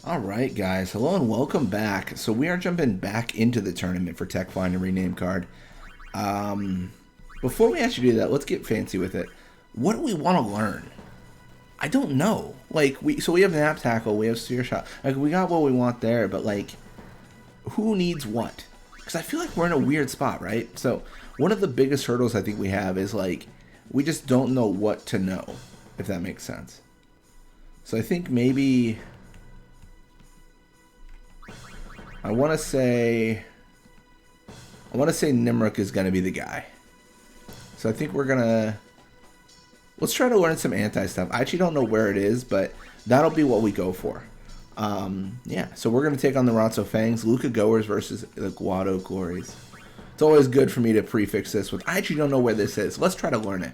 Alright guys, hello and welcome back. So we are jumping back into the tournament for Tech Find and Rename Card. Before we actually do that, let's get fancy with it. What do we want to learn? I don't know. We have Nap Tackle, we have Sphere Shot. Like, we got what we want there, but like, who needs what? Because I feel like we're in a weird spot, right? So one of the biggest hurdles I think we have is like, we just don't know what to know, if that makes sense. So I think maybe... I want to say Nimruk is going to be the guy. So I think we're going to... Let's try to learn some anti-stuff. I actually don't know where it is, but that'll be what we go for. Yeah, so we're going to take on the Ronso Fangs, Luca Goers versus the Guado Glories. It's always good for me to prefix this with, I actually don't know where this is. Let's try to learn it.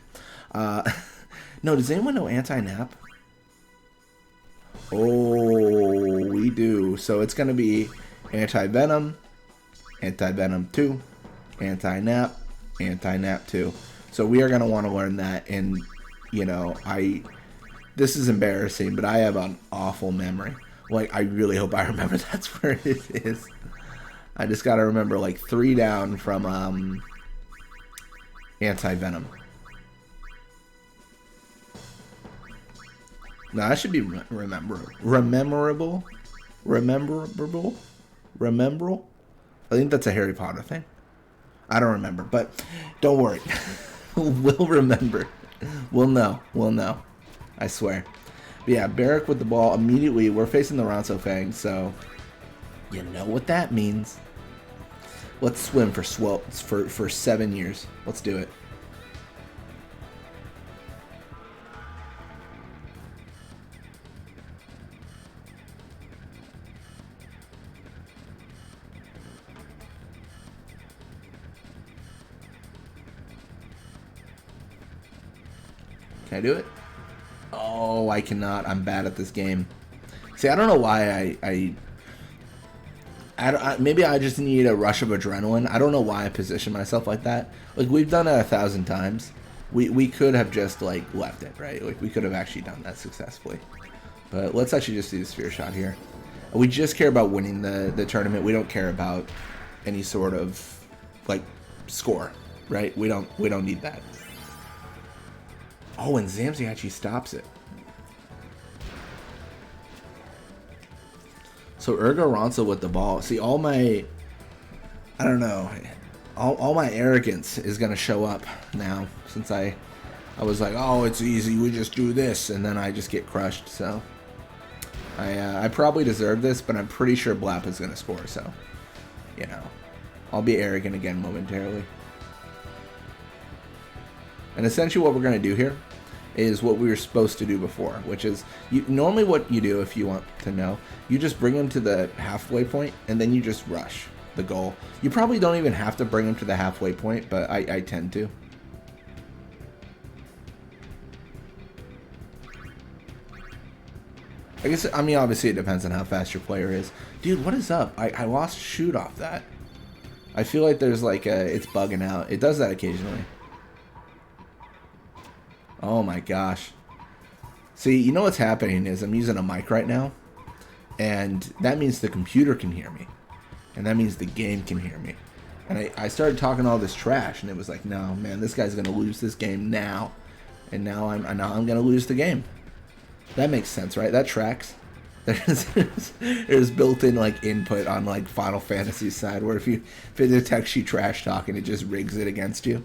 No, does anyone know anti-nap? Oh, we do. So it's going to be... Anti-Venom, Anti-Venom 2, Anti-Nap, Anti-Nap 2. So we are going to want to learn that, and, you know, this is embarrassing, but I have an awful memory. Like, I really hope I remember that's where it is. I just got to remember, like, 3 down from, Anti-Venom. No, that should be rememberable. Rememberable? I think that's a Harry Potter thing. I don't remember, but don't worry. We'll remember. We'll know. We'll know. I swear. But yeah, Barrack with the ball. Immediately, we're facing the Ronso Fangs, so you know what that means. Let's swim for 7 years. Let's do it. Can I do it? Oh, I cannot. I'm bad at this game. See, I don't know why maybe I just need a rush of adrenaline. I don't know why I position myself like that. Like, we've done it 1,000 times. We could have just, like, left it, right? Like, we could have actually done that successfully. But let's actually just do the Sphere Shot here. We just care about winning the tournament. We don't care about any sort of, like, score, right? We don't need that. Oh, and Zamzi actually stops it. So Ergo Ronso with the ball. See, all my... I don't know. All my arrogance is going to show up now. Since I was like, oh, it's easy. We just do this. And then I just get crushed. So I probably deserve this, but I'm pretty sure Blap is going to score. So, you know, I'll be arrogant again momentarily. And essentially what we're going to do here is what we were supposed to do before, which is, normally what you do, if you want to know, you just bring them to the halfway point, and then you just rush the goal. You probably don't even have to bring them to the halfway point, but I tend to. I guess, I mean, obviously it depends on how fast your player is. Dude, what is up? I lost shoot off that. I feel like there's like it's bugging out. It does that occasionally. Oh my gosh. See, you know what's happening is I'm using a mic right now, and that means the computer can hear me, and that means the game can hear me. And I started talking all this trash, and it was like, no, man, this guy's gonna lose this game now, and now I'm gonna lose the game. That makes sense, right? That tracks. There's built-in like input on like Final Fantasy's side, where if it detects you trash talking, it just rigs it against you.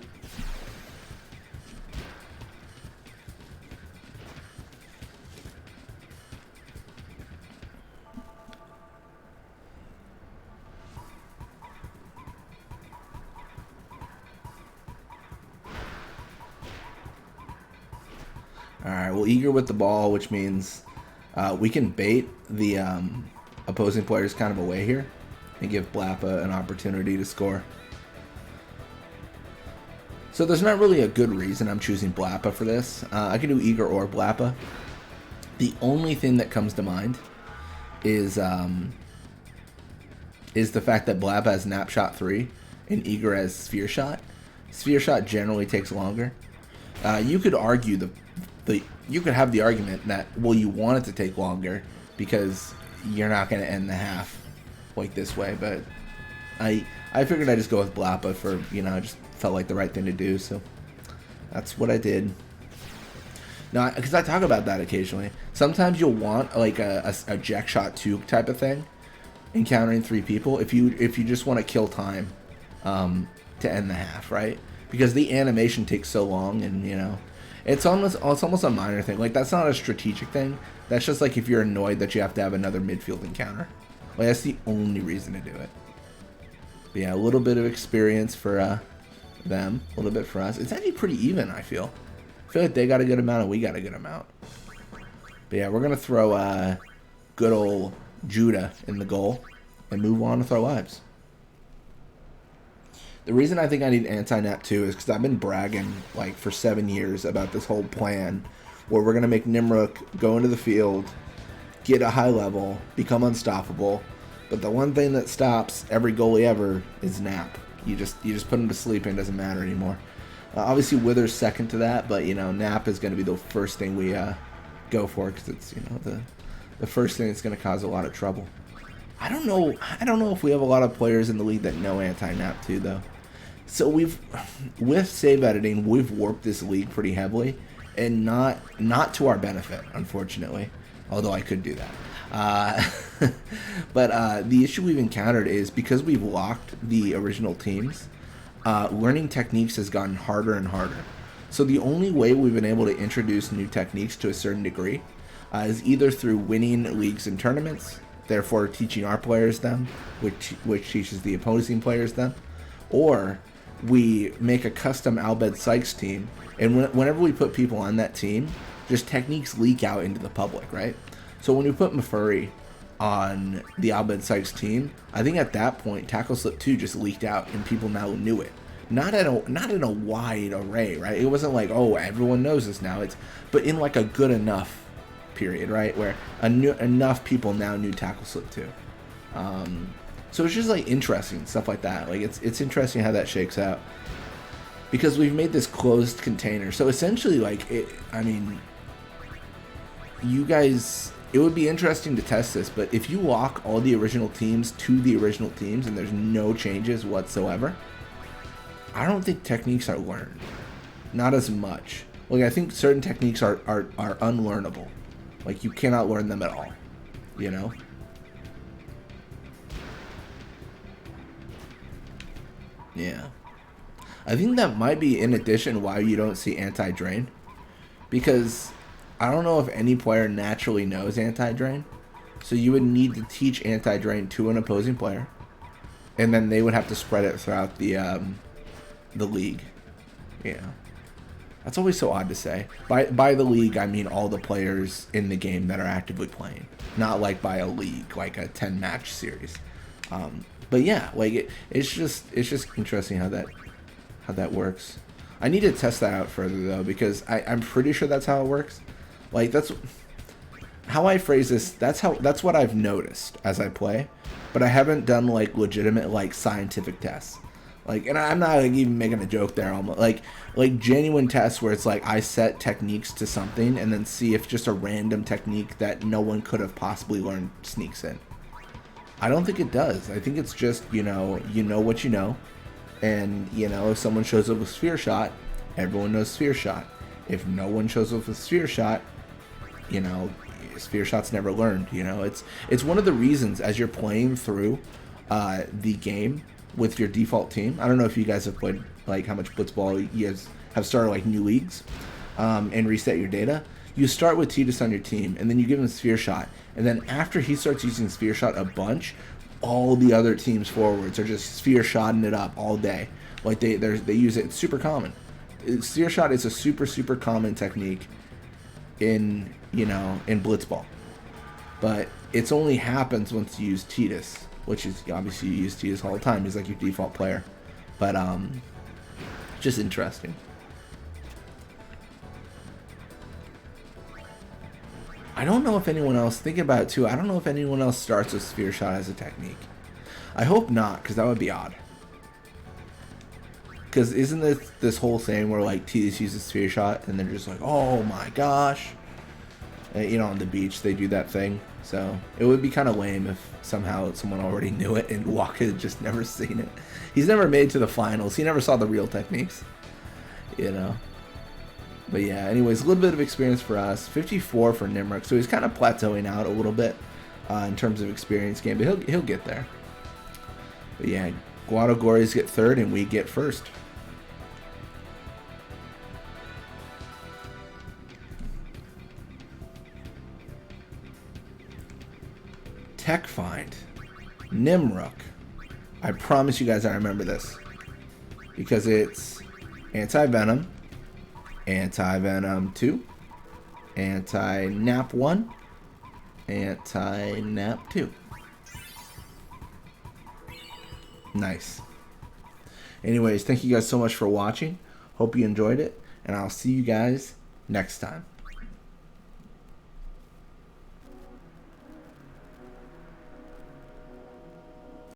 Alright, well, eager with the ball, which means we can bait the opposing players kind of away here and give Blappa an opportunity to score. So there's not really a good reason I'm choosing Blappa for this. I can do eager or Blappa. The only thing that comes to mind is the fact that Blappa has Nap Shot 3 and eager has Sphere Shot. Sphere Shot generally takes longer. You could argue you could have the argument that, well, you want it to take longer because you're not going to end the half like this way. But I figured I'd just go with Blappa for, you know, I just felt like the right thing to do. So that's what I did. Now, because I talk about that occasionally. Sometimes you'll want like a Jack Shot 2 type of thing, encountering 3 people, if you just want to kill time to end the half, right? Because the animation takes so long, and you know, it's almost a minor thing. Like, that's not a strategic thing. That's just like if you're annoyed that you have to have another midfield encounter. Like, that's the only reason to do it. But yeah, a little bit of experience for them, a little bit for us. It's actually pretty even, I feel. I feel like they got a good amount and we got a good amount. But yeah, we're going to throw good old Judah in the goal and move on with our lives. The reason I think I need anti-nap 2 is because I've been bragging like for 7 years about this whole plan where we're going to make Nimruk go into the field, get a high level, become unstoppable. But the one thing that stops every goalie ever is nap. You just put him to sleep and it doesn't matter anymore. Obviously Wither's second to that, but you know, nap is going to be the first thing we go for, because it's, you know, the first thing that's going to cause a lot of trouble. I don't know if we have a lot of players in the league that know anti-nap 2 though. So with save editing, we've warped this league pretty heavily, and not to our benefit, unfortunately. Although I could do that. But the issue we've encountered is because we've locked the original teams, learning techniques has gotten harder and harder. So the only way we've been able to introduce new techniques to a certain degree is either through winning leagues and tournaments, therefore teaching our players them, which teaches the opposing players them, or we make a custom Bhed Psyches team, and whenever we put people on that team, just techniques leak out into the public, right? So when you put Mafuri on the Bhed Psyches team, I think at that point Tackle Slip 2 just leaked out and people now knew it. Not in a wide array, right? It wasn't like, oh, everyone knows this now. But in like a good enough period, right, where enough people now knew Tackle Slip 2. So it's just like interesting stuff like that. Like it's interesting how that shakes out, because we've made this closed container. So essentially, like you guys, it would be interesting to test this, but if you lock all the original teams to the original teams and there's no changes whatsoever, I don't think techniques are learned. Not as much. Like, I think certain techniques are unlearnable. Like, you cannot learn them at all. You know? Yeah. I think that might be, in addition, why you don't see anti-drain. Because I don't know if any player naturally knows anti-drain. So you would need to teach anti-drain to an opposing player. And then they would have to spread it throughout the league. Yeah. That's always so odd to say. By the league, I mean all the players in the game that are actively playing. Not like by a league, like a 10-match series. But yeah, like it's just interesting how that works. I need to test that out further though, because I'm pretty sure that's how it works. Like, that's how I phrase this. That's what I've noticed as I play, but I haven't done like legitimate like scientific tests. Like, and I'm not like even making a joke there. Almost like genuine tests where it's like I set techniques to something and then see if just a random technique that no one could have possibly learned sneaks in. I don't think it does. I think it's just, you know what you know, and you know, if someone shows up with sphere shot, everyone knows sphere shot. If no one shows up with sphere shot, you know, sphere shot's never learned. You know, it's one of the reasons as you're playing through the game with your default team. I don't know if you guys have played, like, how much Blitzball you guys have started like new leagues and reset your data. You start with Titus on your team, and then you give him sphere shot, and then after he starts using sphere shot a bunch, all the other teams forwards are just sphere shotting it up all day. Like they use it. It's super common. Sphere shot is a super common technique in Blitzball, but it's only happens once you use Titus, which is obviously you use Titus all the time. He's like your default player, but just interesting. I don't know if anyone else, thinking about it too, I don't know if anyone else starts with sphere shot as a technique. I hope not, because that would be odd. Because isn't this whole thing where like Titus uses sphere shot and they're just like, oh my gosh. You know, on the beach they do that thing. So it would be kind of lame if somehow someone already knew it and Walker had just never seen it. He's never made to the finals. He never saw the real techniques. You know. But yeah, anyways, a little bit of experience for us. 54 for Nimruk. So he's kind of plateauing out a little bit in terms of experience game, but he'll get there. But yeah, Guadagores get third and we get first. Tech Find. Nimruk. I promise you guys I remember this. Because it's Anti-Venom, Anti-Venom 2, Anti-Nap 1, Anti-Nap 2. Nice. Anyways, thank you guys so much for watching. Hope you enjoyed it. And I'll see you guys next time.